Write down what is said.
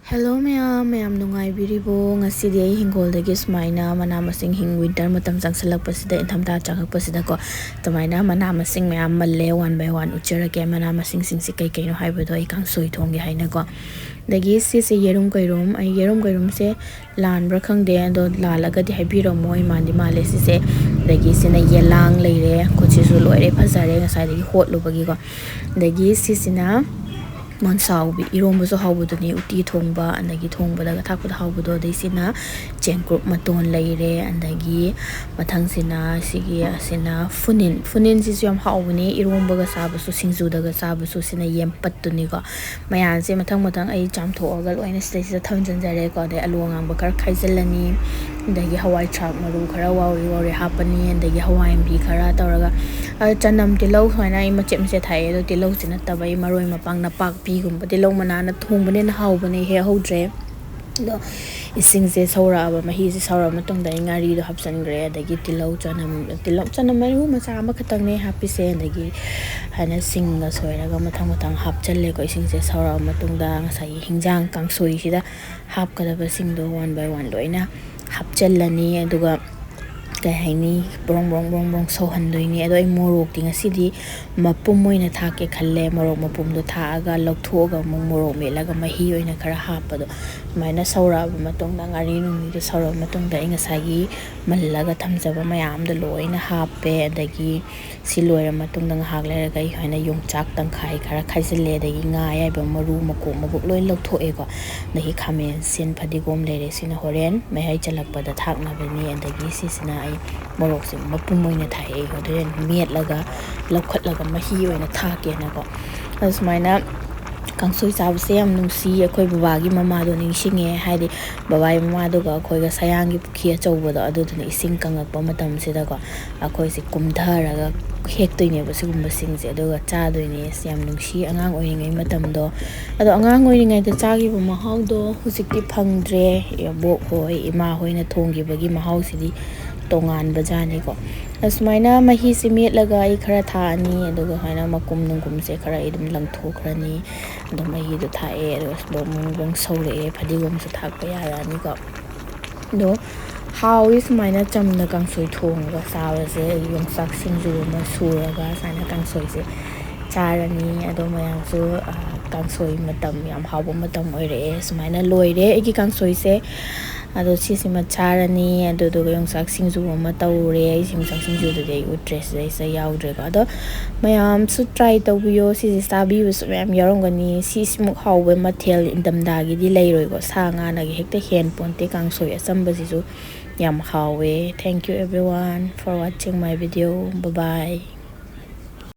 Hello mayam nungaibiribo ngasidi ai hingolda sumaina mana masing hing winter matam changsalakpasida inthamda changakpasida ko tamaina mana masing mayam malle one by one ucharake mana masing singsi kai kaino haibado ai kangsoi thongge haina ko dagi se yerum keirum ai yerum keirum se lanbra khangde ado lalagadi haibiro moi mandi male se dagi sina yelang leire kochisu loire phasare ngasai dagi hotlubagi ko dagi sina monsaobi irombaso hawbuduni uti thongba andagi thongbada thakpada hawbudo deisina chengkrup maton leire andagi mathangsina sina funin sisu yam hawbuni irombaga sabasu singjudaga sabasu sina yempat tuni ko mayanse mathang ai chamthoga loina sida thonjanjare ko de alongang bakar khaijalani andagi hawai chak maru khara wauri hapani andagi hawai bi khara tawraga chanam tilau hoina ai machem se thai do tilau sina tabai maroi mapang na pak pi gumba tilau manana thongbane na hawbane he hodre do ising se saura aba mahi se saura matong da ngari do hapsangre adagi tilau chanam maru macha ama khatang ne happy se adagi hana singa soiraga mathang hapchalle ko ising se saura matong da ngasai hingjang kangsoi sida hapkadaba sing do one by one loina hapchallani aduga haini brong sohandoini ado ai morok tinga sidi mapum moina thake khalle morok mapum do thaaga lokthoga morok melaga mahi oina khara hapado maina saura matong da ngari numi do saura matong da inga sagi mallaga thamjaba mayam da loina happe adagi siloira matong da ngahak lera gai haina yongchak tangkhai khara khaisile dagi nga yaiba maru mabuk loi lokthoe ko dagi khamen sin phadigom lere sina horen mai chalakpada thakna bani adagi sisina ai morok sing mapum moina thai hoden metlaga lokhatlaga mahi oina thake na ko asmaina kangsoi chabase yam nungsi akhoi babagi mama do ningsinge haidi babai mama do ga akhoi ga sayangi pukhi achaubodo aduduna ising kangakpa matam sida ko akhoi si kumtharaga hektoine basigumba singse aduga chadoine yam nungsi angang oiringai matam do ado angang oiringai da chagi ba mahau do husikti phangdre yabok hoi ima hoina thonggi bagi mahau sidi tongan bajani ko asmaina mahi se metlaga ai khara thani aduga haina makum nungum se khara idum langthokrani ado mahi do thae ado bong sole phadigom se thakpa yarani ko do how is maina chamna kangsoi thongga sawase yongsak singju ma suraga sana kangsoi se charani ado mayam su kangsoi matam yam hawba matam oire sumaina loire egi kangsoi se ado sisima charani ado do yongsak singju ma tawre yongsak singju do dei utres dei sa yaudre ga ado mayam su try tawbiyo sisi sabi us mayam yarongani sismuk hawbe mathel indamda gi di leiroi go sa nga na gi hekta hen ponte kangsoi asamba sisu yam hawe. Thank you everyone for watching my video. Bye bye.